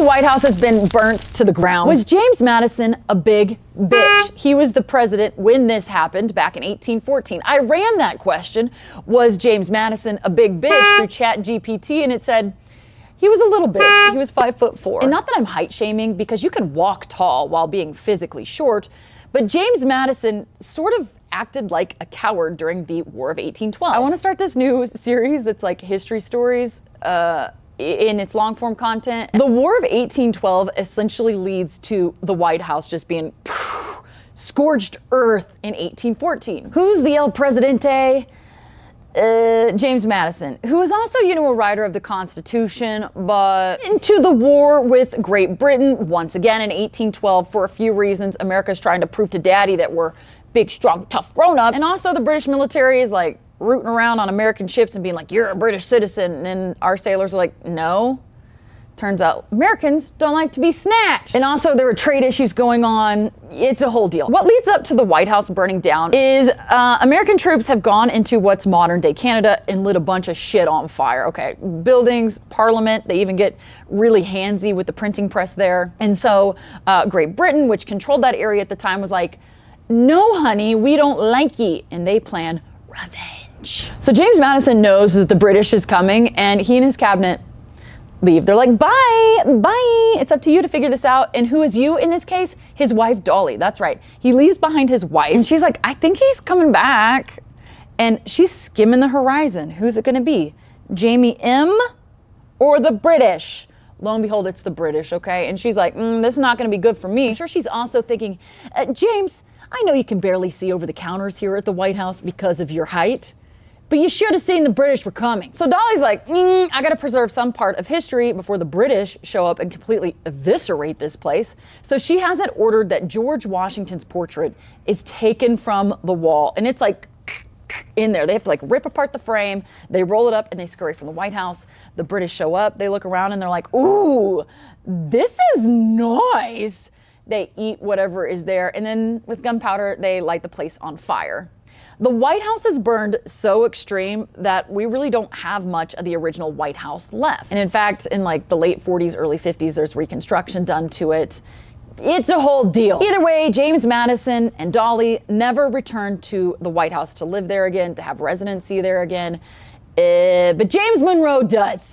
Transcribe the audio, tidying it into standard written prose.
the White House has been burnt to the ground. Was James Madison a big bitch? He was the president when this happened back in 1814. I ran that question, was James Madison a big bitch, through ChatGPT, and it said, he was a little bitch. He was 5'4". And not that I'm height shaming, because you can walk tall while being physically short, but James Madison sort of acted like a coward during the War of 1812. I want to start this new series that's like history stories in its long form content. The War of 1812 essentially leads to the White House just being scorched earth in 1814. Who's the El Presidente? James Madison, who was also, a writer of the Constitution, but into the war with Great Britain once again in 1812 for a few reasons. America's trying to prove to Daddy that we're big, strong, tough grown-ups. And also the British military is like rooting around on American ships and being like, you're a British citizen. And our sailors are like, no. Turns out Americans don't like to be snatched. And also there were trade issues going on. It's a whole deal. What leads up to the White House burning down is American troops have gone into what's modern day Canada and lit a bunch of shit on fire. Okay, buildings, parliament, they even get really handsy with the printing press there. And so Great Britain, which controlled that area at the time, was like, no honey, we don't like ye. And they plan revenge. So James Madison knows that the British is coming, and he and his cabinet leave. They're like, bye. It's up to you to figure this out. And who is you in this case? His wife, Dolly. That's right. He leaves behind his wife, and she's like, I think he's coming back. And she's skimming the horizon. Who's it going to be? Jamie M. or the British? Lo and behold, it's the British, okay? And she's like, this is not going to be good for me. I'm sure she's also thinking, James, I know you can barely see over the counters here at the White House because of your height, but you should have seen the British were coming. So Dolly's like, I gotta preserve some part of history before the British show up and completely eviscerate this place. So she has it ordered that George Washington's portrait is taken from the wall. And it's like in there. They have to like rip apart the frame, they roll it up, and they scurry from the White House. The British show up, they look around, and they're like, ooh, this is nice. They eat whatever is there, and then with gunpowder, they light the place on fire. The White House is burned so extreme that we really don't have much of the original White House left. And in fact, in like the late 40s, early 50s, there's reconstruction done to it. It's a whole deal. Either way, James Madison and Dolly never returned to the White House to live there again, to have residency there again. But James Monroe does.